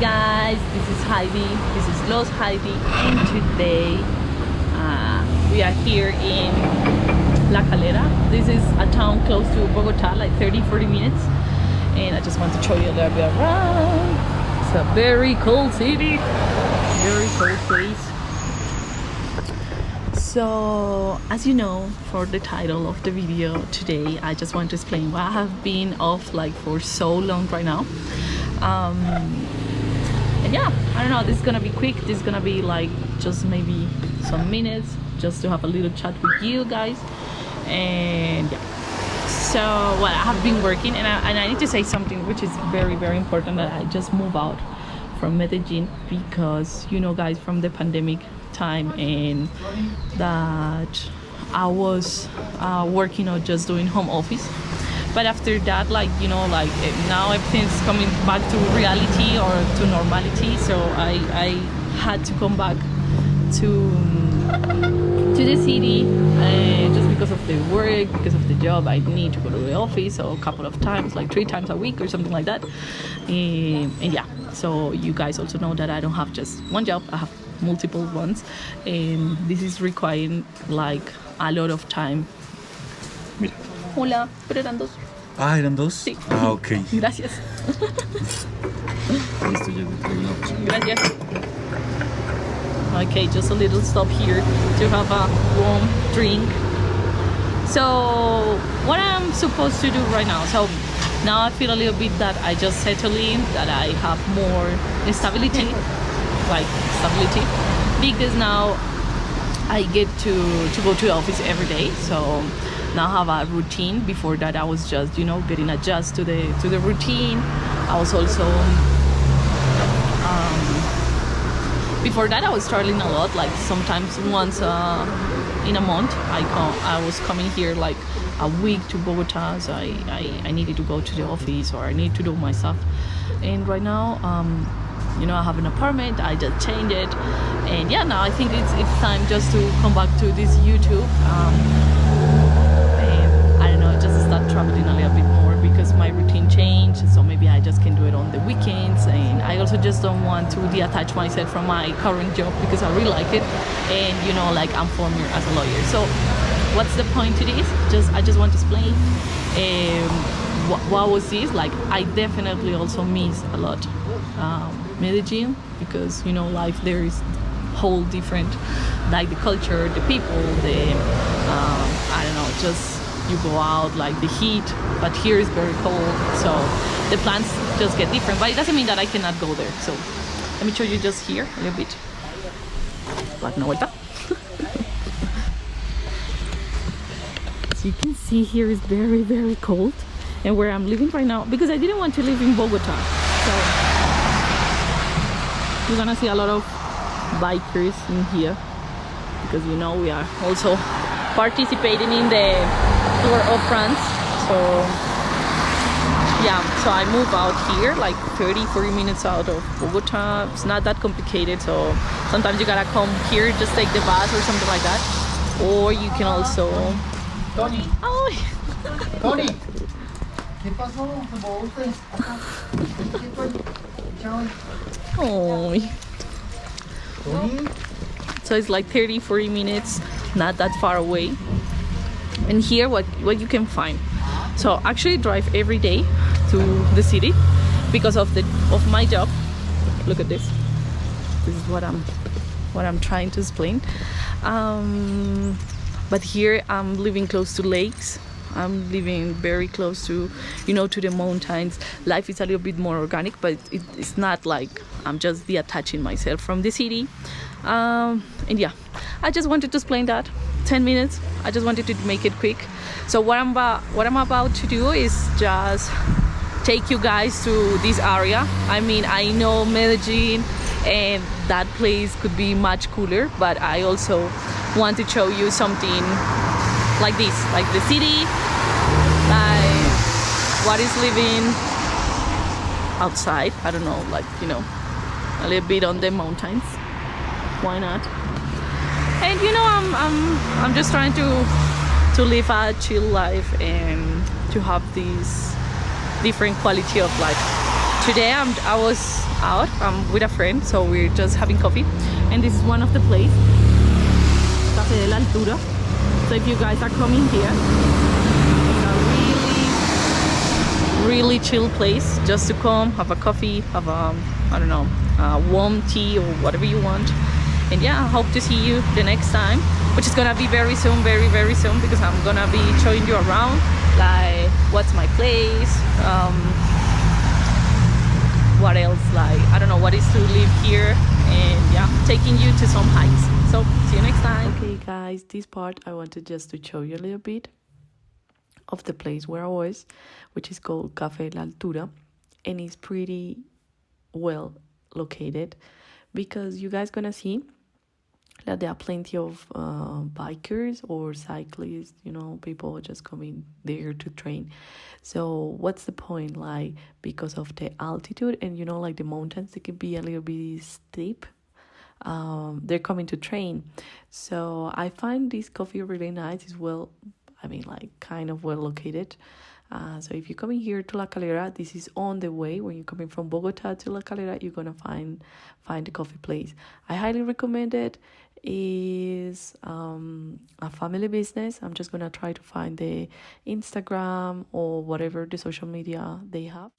guys, this is Heidi, this is Los Heidi, and today we are here in La Calera. This is a town close to Bogota, like 30-40 minutes, and I just want to show you a little bit around. It's a very cold city, very cold place. So as you know, for the title of the video today, I just want to explain why I have been off like for so long right now. And yeah, I don't know, this is gonna be quick. This is gonna be like just maybe some minutes just to have a little chat with you guys. And yeah, so well, I have been working, and I need to say something which is very important, that I just moved out from Medellin because, you know guys, from the pandemic time, and that I was working or just doing home office. But after that, like, you know, like now everything's coming back to reality or to normality, so I had to come back to the city just because of the work, because of the job. I need to go to the office a couple of times, like 3 times a week or something like that. And yeah, so you guys also know that I don't have just one job, I have multiple ones, and this is requiring like a lot of time. Mira. Hola, pero eran 2. Ah, ¿eran 2? Sí. Ah, ok. Gracias. Listo, ya te Gracias. Okay, just a little stop here to have a warm drink. So, what I'm supposed to do right now? So, now I feel a little bit that I just settle in, that I have more stability, because now I get to go to the office every day. So now I have a routine. Before that, I was just, you know, getting adjusted to the routine. I was also before that, I was traveling a lot. Like sometimes once in a month, I was coming here like a week to Bogota. So I needed to go to the office, or I need to do my stuff. And right now, you know, I have an apartment. I just changed it, and yeah, now I think it's time just to come back to this YouTube. And I don't know, just start traveling a little bit more because my routine changed. So maybe I just can do it on the weekends. And I also just don't want to detach myself from my current job because I really like it. And you know, like I'm former as a lawyer. So what's the point to this? I just want to explain. What was this? Like, I definitely also miss a lot Medellin, because, you know, life there is whole different, like the culture, the people, I don't know, just you go out, like the heat, but here is very cold, so the plans just get different. But it doesn't mean that I cannot go there. So let me show you just here a little bit. Like una vuelta. So you can see here is very cold. And where I'm living right now, because I didn't want to live in Bogota, so you're gonna see a lot of bikers in here, because, you know, we are also participating in the Tour of France. So yeah, so I move out here like 30-40 minutes out of Bogota. It's not that complicated, so sometimes you gotta come here, just take the bus or something like that, or you can also Tony. Oh. Tony. ¿Qué pasó? Oh. So it's like 30-40 minutes, not that far away. And here what you can find. So actually drive every day to the city because of my job. Look at this. This is what I'm trying to explain. But here I'm living close to lakes. I'm living very close to, you know, to the mountains. Life is a little bit more organic, but it's not like I'm just detaching myself from the city. And yeah, I just wanted to explain that. 10 minutes. I just wanted to make it quick. So what I'm about to do is just take you guys to this area. I mean, I know Medellin and that place could be much cooler, but I also want to show you something like this, like the city, like what is living outside. I don't know, like, you know, a little bit on the mountains. Why not? And you know, I'm just trying to live a chill life and to have this different quality of life today I was out with a friend, so we're just having coffee, and this is one of the places, Café de la Altura. So if you guys are coming here, it's a really chill place just to come, have a coffee, have a, I don't know, warm tea or whatever you want. And yeah, I hope to see you the next time, which is gonna be very soon, very soon, because I'm gonna be showing you around, like what's my place, what else, like I don't know what is to live here, and yeah, taking you to some hikes. So see you next time. Okay guys, this part I wanted just to show you a little bit of the place where I was, which is called Café La Altura, and it's pretty well located because you guys gonna see that there are plenty of bikers or cyclists, you know, people just coming there to train. So what's the point? Like, because of the altitude and, you know, like the mountains, they can be a little bit steep. They're coming to train. So I find this coffee really nice. It's well, I mean, like kind of well located. So if you're coming here to La Calera, this is on the way. When you're coming from Bogota to La Calera, you're gonna find the coffee place. I highly recommend it. Is a family business. I'm just gonna try to find the Instagram or whatever the social media they have.